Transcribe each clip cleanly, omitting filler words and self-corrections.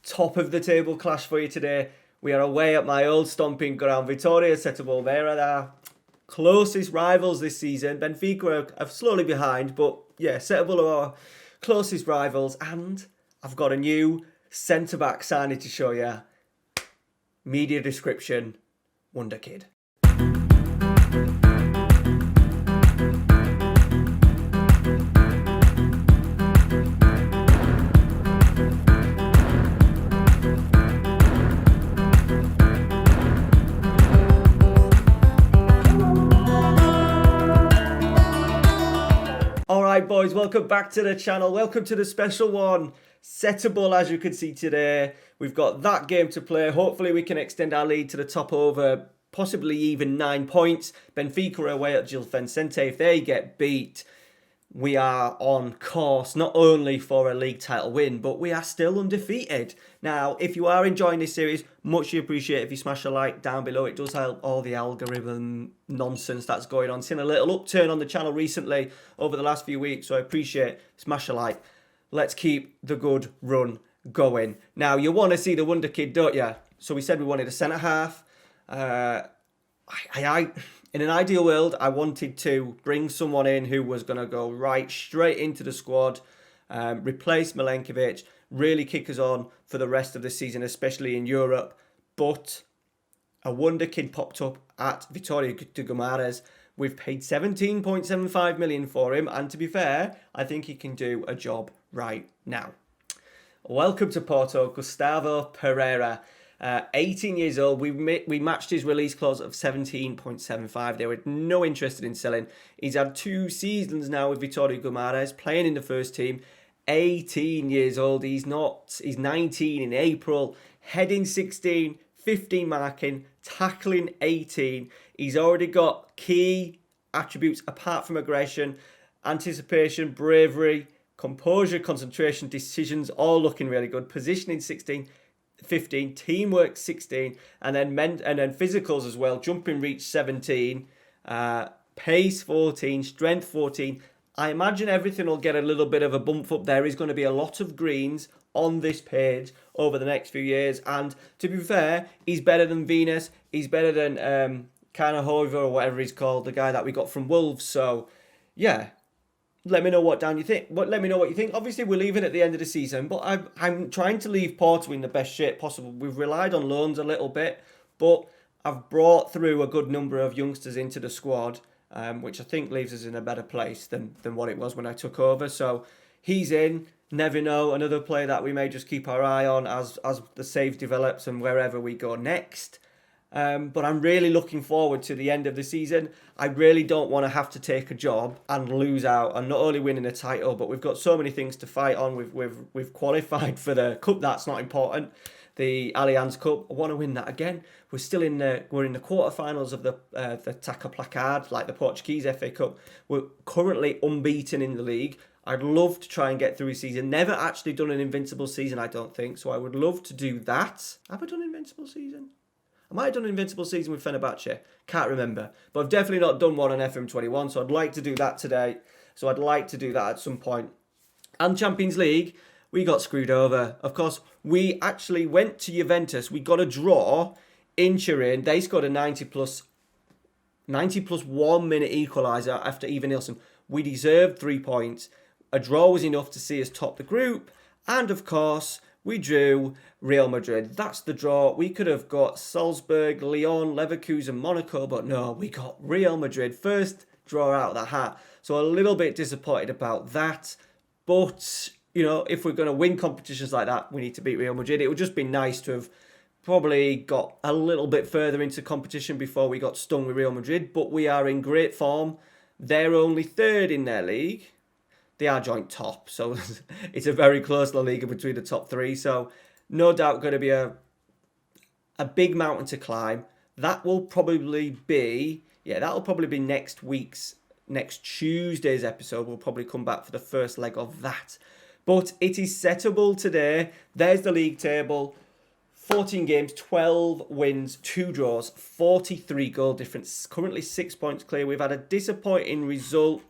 top of the table clash for you today. We are away at my old stomping ground, Vitória Setúbal. They are our closest rivals this season. Benfica are slowly behind, but yeah, Setúbal are our closest rivals. And I've got a new centre-back signing to show you. Media description, Wonderkid. Alright boys, welcome back to the channel. Welcome to the special one. Setubal, as you can see today. We've got that game to play. Hopefully we can extend our lead to the top over possibly even 9 points. Benfica are away at Gil Vicente. If they get beat, we are on course not only for a league title win, but we are still undefeated. Now, if you are enjoying this series, much appreciate if you smash a like down below. It does help all the algorithm nonsense that's going on. Seen a little upturn on the channel recently over the last few weeks, so I appreciate smash a like. Let's keep the good run going. Now, you want to see the Wonderkid, don't you? So we said we wanted a centre half. In an ideal world, I wanted to bring someone in who was going to go right straight into the squad, replace Milenkovic, really kick us on for the rest of the season, especially in Europe. But a Wonderkid popped up at Vitória de Guimarães. We've paid 17.75 million for him, and to be fair, I think he can do a job right now. Welcome to Porto, Gustavo Pereira. 18 years old. We matched his release clause of 17.75. They were no interested in selling. He's had 2 seasons now with Vitória Guimarães, playing in the first team. 18 years old. He's 19 in April. Heading 16, 15 marking, tackling 18. He's already got key attributes apart from aggression, anticipation, bravery, composure, concentration, decisions, all looking really good. Positioning 16. 15, teamwork 16, and then physicals as well. Jumping reach 17, pace 14, strength 14. I imagine everything will get a little bit of a bump up. There is going to be a lot of greens on this page over the next few years, and to be fair, he's better than Venus. He's better than Carnahover or whatever he's called, the guy that we got from Wolves. So yeah. Let me know what you think. Obviously, we're leaving at the end of the season, but I'm trying to leave Porto in the best shape possible. We've relied on loans a little bit, but I've brought through a good number of youngsters into the squad, which I think leaves us in a better place than what it was when I took over. So he's in. Never know. Another player that we may just keep our eye on as the saves develops and wherever we go next. But I'm really looking forward to the end of the season. I really don't want to have to take a job and lose out on not only winning a title, but we've got so many things to fight on. We've qualified for the cup. That's not important. The Allianz Cup. I want to win that again. We're in the quarterfinals of the Taça Placard, like the Portuguese FA Cup. We're currently unbeaten in the league. I'd love to try and get through a season. Never actually done an invincible season, I don't think. So I would love to do that. Have I done an invincible season? I might have done an invincible season with Fenerbahce. Can't remember. But I've definitely not done one on FM21, so I'd like to do that today. So I'd like to do that at some point. And Champions League, we got screwed over. Of course, we actually went to Juventus. We got a draw in Turin. They scored a 90 plus 1 minute equaliser after Ivan Nilsson. We deserved 3 points. A draw was enough to see us top the group. And of course, we drew Real Madrid. That's the draw. We could have got Salzburg, Lyon, Leverkusen, Monaco, but no, we got Real Madrid. First draw out of the hat. So a little bit disappointed about that. But, you know, if we're going to win competitions like that, we need to beat Real Madrid. It would just be nice to have probably got a little bit further into competition before we got stung with Real Madrid. But we are in great form. They're only third in their league. They are joint top, so it's a very close La Liga between the top 3. So no doubt going to be a big mountain to climb. That will probably be, that'll probably be next Tuesday's episode. We'll probably come back for the first leg of that. But it is Setubal today. There's the league table. 14 games, 12 wins, 2 draws, 43 goal difference. Currently 6 points clear. We've had a disappointing result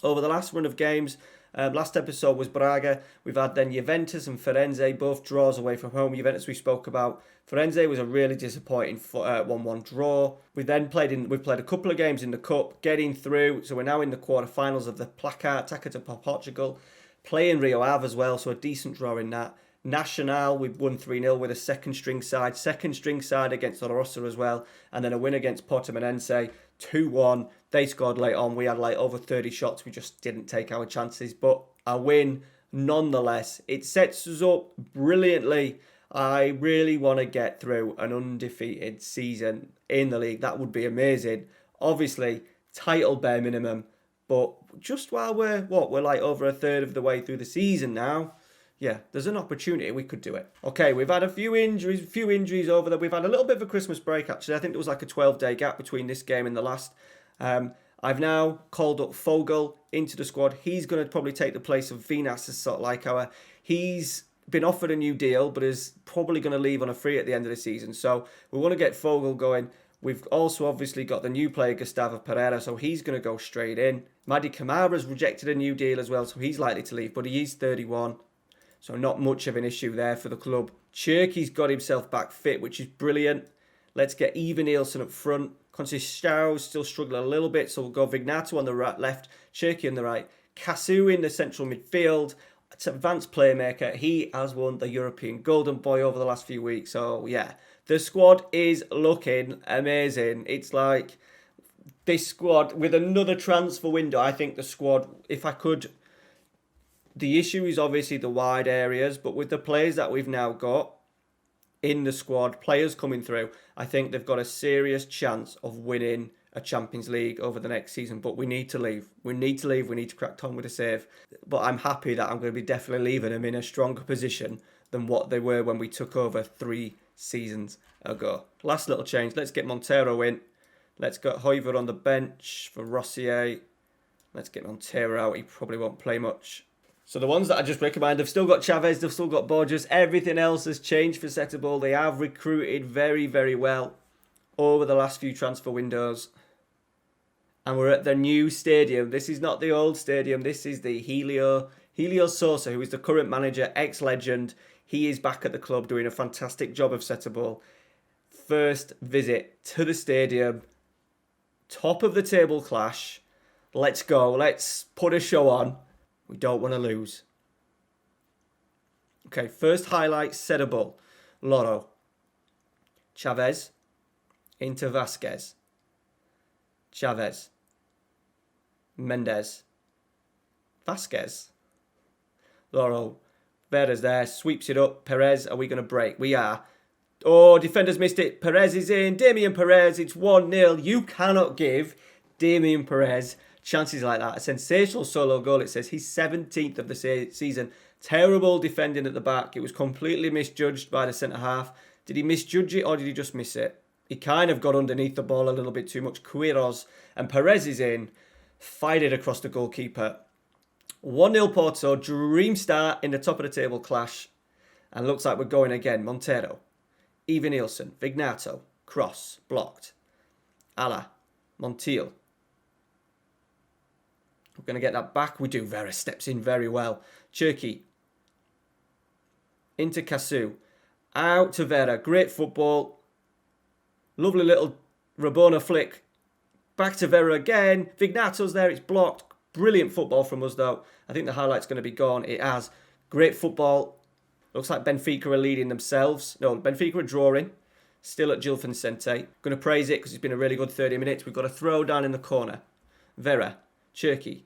over the last run of games Last episode was Braga. We've had then Juventus and Firenze, both draws away from home. Juventus we spoke about. Firenze was a really disappointing 1-1 draw. We've played a couple of games in the cup, getting through. So we're now in the quarterfinals of the Placar, Taca to Portugal. Playing Rio Ave as well, so a decent draw in that. Nacional, we've won 3-0 with a second string side against La Rosa as well, and then a win against Portimonense, 2-1. They scored late on. We had like over 30 shots. We just didn't take our chances, but a win nonetheless. It sets us up brilliantly. I really want to get through an undefeated season in the league. That would be amazing. Obviously, title bare minimum, but just while we're like over a third of the way through the season now, yeah, there's an opportunity we could do it. Okay, we've had a few injuries over there. We've had a little bit of a Christmas break, actually. I think there was like a 12-day gap between this game and the last. I've now called up Fogel into the squad. He's going to probably take the place of Vinas as sort of like he's been offered a new deal, but is probably going to leave on a free at the end of the season. So we want to get Fogel going. We've also obviously got the new player, Gustavo Pereira, so he's going to go straight in. Madi Kamara's rejected a new deal as well, so he's likely to leave, but he is 31. So not much of an issue there for the club. Cherky's got himself back fit, which is brilliant. Let's get Ivan Nielsen up front. Conceição's still struggling a little bit, so we'll go Vignato on the right, left, Cherky on the right. Casu in the central midfield. It's an advanced playmaker. He has won the European Golden Boy over the last few weeks. So, yeah, the squad is looking amazing. It's like this squad, with another transfer window, I think the squad, if I could... The issue is obviously the wide areas, but with the players that we've now got in the squad, players coming through, I think they've got a serious chance of winning a Champions League over the next season. But we need to leave. We need to crack on with a save. But I'm happy that I'm going to be definitely leaving them in a stronger position than what they were when we took over 3 seasons ago. Last little change. Let's get Montero in. Let's get Hoiver on the bench for Rossier. Let's get Montero out. He probably won't play much. So the ones that I just recommend, they've still got Chavez, they've still got Borges. Everything else has changed for Setubal. They have recruited very, very well over the last few transfer windows. And we're at the new stadium. This is not the old stadium. This is the Helio Sosa, who is the current manager, ex-legend. He is back at the club doing a fantastic job of Setubal. First visit to the stadium. Top of the table clash. Let's go. Let's put a show on. We don't want to lose. Okay, first highlight, Setubal. Loro. Chavez. Into Vasquez. Chavez. Mendes. Vasquez. Loro. Vera's there. Sweeps it up. Perez. Are we going to break? We are. Oh, defenders missed it. Perez is in. Damian Perez. It's 1-0. You cannot give Damian Perez chances like that. A sensational solo goal, it says. He's 17th of the season. Terrible defending at the back. It was completely misjudged by the centre-half. Did he misjudge it or did he just miss it? He kind of got underneath the ball a little bit too much. Quiroz and Perez is in. Fired it across the goalkeeper. 1-0 Porto. Dream start in the top of the table clash. And looks like we're going again. Montero. Ivan Nielsen. Vignato. Cross. Blocked. Ala. Montiel. We're going to get that back. We do. Vera steps in very well. Cherky. Into Casu. Out to Vera. Great football. Lovely little Rabona flick. Back to Vera again. Vignato's there. It's blocked. Brilliant football from us, though. I think the highlight's going to be gone. It has. Great football. Looks like Benfica are leading themselves. No, Benfica are drawing. Still at Gil Vicente. Going to praise it because it's been a really good 30 minutes. We've got a throw down in the corner. Vera. Cherky.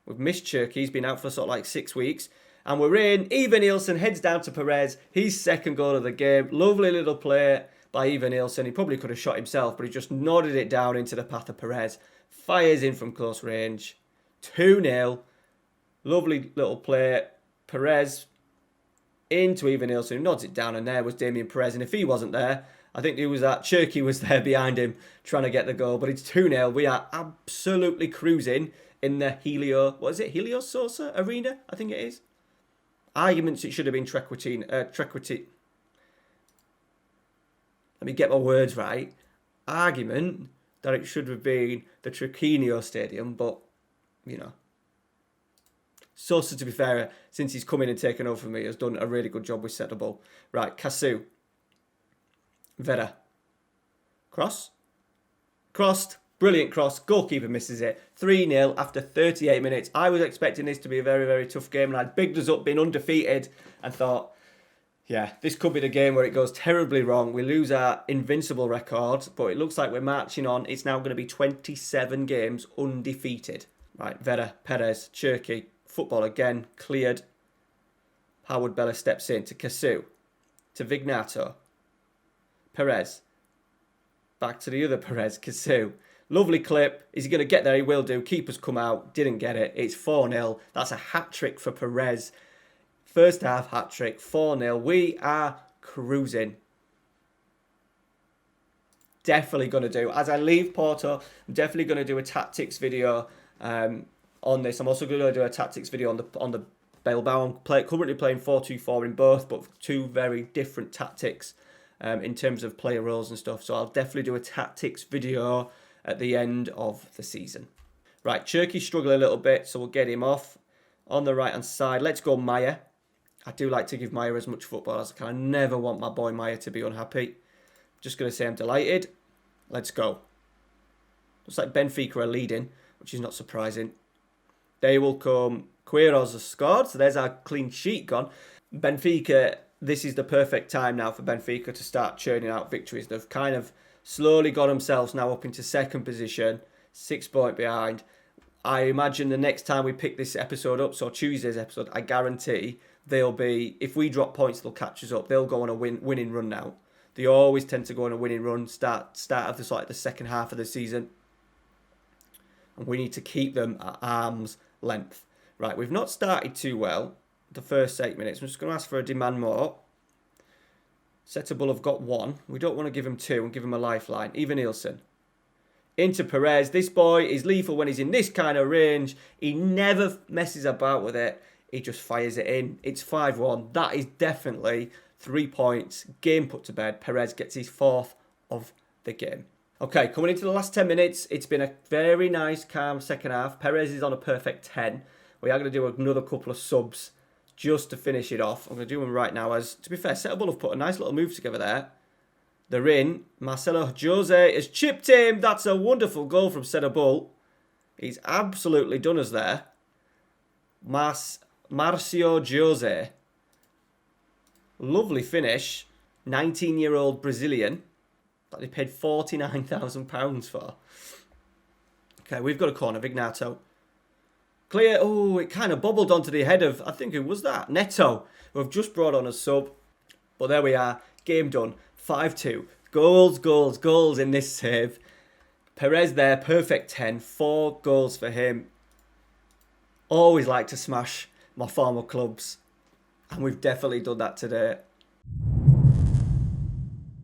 We've missed Cherky. He's been out for sort of like 6 weeks. And we're in. Ivan Nielsen heads down to Perez. His second goal of the game. Lovely little play by Ivan Nielsen. He probably could have shot himself, but he just nodded it down into the path of Perez. Fires in from close range. 2-0. Lovely little play. Perez into Ivan Nielsen, who nods it down, and there was Damian Perez. And if he wasn't there, I think it was that Cherky was there behind him trying to get the goal. But it's 2-0. We are absolutely cruising in the Helio Sosa Arena, I think it is. Arguments it should have been Trequinho. Let me get my words right. Argument that it should have been the Trequinho Stadium, but, you know, Sosa, to be fair, since he's come in and taken over for me, has done a really good job with Setubal. Right, Casu. Vera. Cross. Crossed. Brilliant cross. Goalkeeper misses it. 3-0 after 38 minutes. I was expecting this to be a very, very tough game, and I'd bigged us up being undefeated and thought, yeah, this could be the game where it goes terribly wrong. We lose our invincible record, but it looks like we're marching on. It's now going to be 27 games undefeated. Right, Vera, Perez, Cherky, football again, cleared. Howard Bella steps in to Casu, to Vignato. Perez. Back to the other Perez, Casu. Lovely clip. Is he going to get there? He will do. Keeper's come out. Didn't get it. It's 4-0. That's a hat-trick for Perez. First half hat-trick. 4-0. We are cruising. Definitely going to do. As I leave Porto, I'm definitely going to do a tactics video on this. I'm also going to do a tactics video on the Bilbao. I'm currently playing 4-2-4 in both, but two very different tactics in terms of player roles and stuff. So I'll definitely do a tactics video at the end of the season. Right, Cherky's struggling a little bit, so we'll get him off. On the right-hand side, let's go Maya. I do like to give Maya as much football as I can. I never want my boy Maya to be unhappy. Just going to say I'm delighted. Let's go. Looks like Benfica are leading, which is not surprising. They will come. Queiroz has scored, so there's our clean sheet gone. Benfica, this is the perfect time now for Benfica to start churning out victories. They've kind of slowly got themselves now up into second position, 6 points behind. I imagine the next time we pick this episode up, so Tuesday's episode, I guarantee they'll be, if we drop points, they'll catch us up. They'll go on a winning run now. They always tend to go on a winning run, start of the second half of the season. And we need to keep them at arm's length. Right, we've not started too well the first 8 minutes. I'm just going to ask for a demand more. Setubal have got 1. We don't want to give him 2 and give him a lifeline. Even Nielsen. Into Perez. This boy is lethal when he's in this kind of range. He never messes about with it. He just fires it in. It's 5-1. That is definitely 3 points. Game put to bed. Perez gets his 4th of the game. Okay, coming into the last 10 minutes, it's been a very nice, calm second half. Perez is on a perfect 10. We are going to do another couple of subs just to finish it off. I'm going to do them right now. As to be fair, Setubal have put a nice little move together there. They're in. Marcelo Jose has chipped him. That's a wonderful goal from Setubal. He's absolutely done us there. Marcio Jose. Lovely finish. 19-year-old Brazilian that they paid £49,000 for. Okay, we've got a corner. Vignato. Clear. Oh, it kind of bobbled onto the head of, I think it was that, Neto, who have just brought on a sub. But there we are. Game done. 5-2. Goals, goals, goals in this save. Perez there. Perfect 10. 4 goals for him. Always like to smash my former clubs. And we've definitely done that today.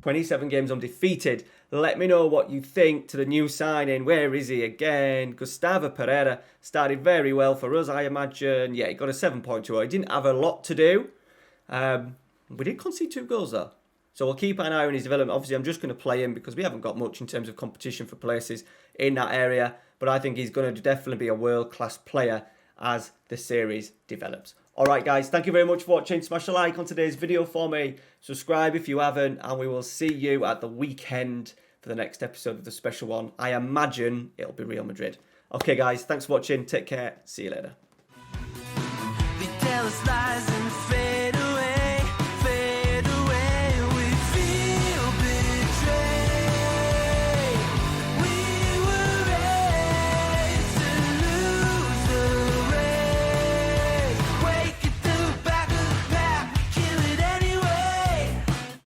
27 games undefeated. Let me know what you think to the new signing. Where is he again? Gustavo Pereira started very well for us, I imagine. Yeah, he got a 7.2. He didn't have a lot to do. We did concede 2 goals though. So we'll keep an eye on his development. Obviously, I'm just going to play him because we haven't got much in terms of competition for places in that area. But I think he's going to definitely be a world-class player as the series develops. Alright guys, thank you very much for watching. Smash a like on today's video for me. Subscribe if you haven't. And we will see you at the weekend for the next episode of the special one. I imagine it'll be Real Madrid. Okay guys, thanks for watching. Take care. See you later.